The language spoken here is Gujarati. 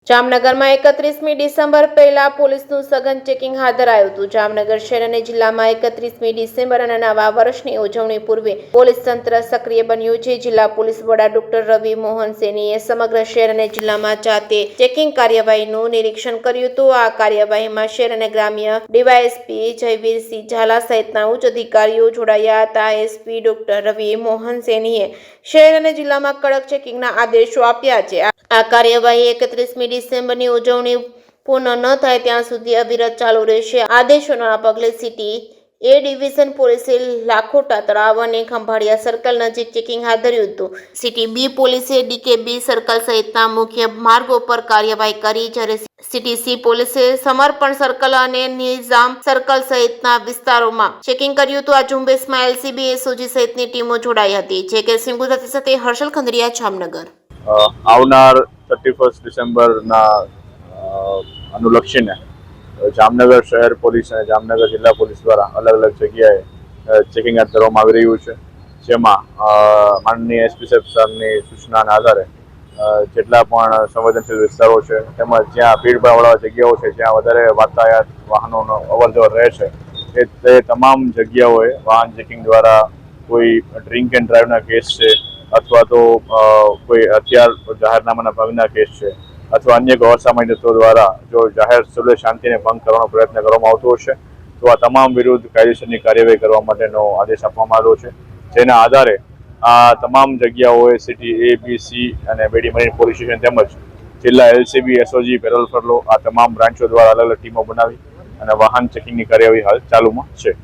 જામનગરમાં 31મી ડિસેમ્બર પહેલા પોલીસનું સઘન ચેકિંગ હાથ ધરાયું હતું। જામનગર શહેર અને જિલ્લામાં 31મી ડિસેમ્બર અને નવા વર્ષની ઉજવણી પૂર્વે પોલીસ તંત્ર સક્રિય બન્યું છે। જિલ્લા પોલીસ વડા ડોક્ટર રવિ મોહન સૈનીએ સમગ્ર શહેર અને જિલ્લામાં જાતે ચેકિંગ કાર્યવાહીનું નિરીક્ષણ કર્યું હતું। આ કાર્યવાહીમાં શહેર અને ગ્રામ્ય ડીવાયએસપી જયવીરસિંહ ઝાલા સહિતના ઉચ્ચ અધિકારીઓ જોડાયા હતા। એસપી ડોક્ટર રવિ મોહન સૈનીએ શહેર અને જિલ્લામાં કડક ચેકિંગના આદેશો આપ્યા છે। આ કાર્યવાહી 31મી ડિસેમ્બરની ઉજવણી પૂર્ણ ન થાય ત્યાં સુધી અવિરત ચાલુ રહેશે। આદેશોના પગલે સિટી એ ડિવિઝન પોલીસે લાખોટા તળાવ અને ખંભાળિયા સર્કલ નજીક ચેકિંગ હાથ ધર્યું હતું। સિટી બી પોલીસે ડીકેબી સર્કલ સહિતના મુખ્ય માર્ગો પર કાર્યવાહી કરી, જ્યારે સિટી સી પોલીસે સમર્પણ સર્કલ અને નિઝામ સર્કલ સહિતના વિસ્તારોમાં ચેકિંગ કર્યું હતું। આ ઝુંબેશમાં એલસીબી, એસઓજી સહિતની ટીમો જોડાઈ હતી। જે કે સિંહ ગુજરાતી સાથે હર્ષલ ખંડરિયા, જામનગર। આવનાર 31 ડિસેમ્બરના અનુલક્ષીને જામનગર શહેર પોલીસ અને જામનગર જિલ્લા પોલીસ દ્વારા અલગ અલગ જગ્યાએ ચેકિંગ હાથ ધરવામાં આવી રહ્યું છે। જેમાં માનનીય એસપી સાહેબ સાહેબની સૂચનાના આધારે જેટલા પણ સંવેદનશીલ વિસ્તારો છે તેમજ જ્યાં ભીડભાડવાળા જગ્યાઓ છે, જ્યાં વધારે વાતાયાત વાહનોનો અવરજવર રહે છે, તે તમામ જગ્યાઓએ વાહન ચેકિંગ દ્વારા કોઈ ડ્રિંક એન્ડ ડ્રાઈવના કેસ છે અથવા તો કોઈ હથિયાર જાહેરનામાના ભંગના કેસ છે અથવા અન્ય અસામાન્ય તત્વો દ્વારા જો જાહેર સુલભ શાંતિને ભંગ કરવાનો પ્રયત્ન કરવામાં આવતો હશે તો આ તમામ વિરુદ્ધ કાયદેસરની કાર્યવાહી કરવા માટેનો આદેશ આપવામાં આવ્યો છે। જેના આધારે આ તમામ જગ્યાઓએ સિટી એ, બી, સી અને બેડી મરીન પોલીસ સ્ટેશન તેમજ જિલ્લા એલસીબી, એસઓજી, પેરોલ ફરલો આ તમામ બ્રાન્ચો દ્વારા અલગ અલગ ટીમો બનાવી અને વાહન ચેકિંગની કાર્યવાહી હાલ ચાલુમાં છે।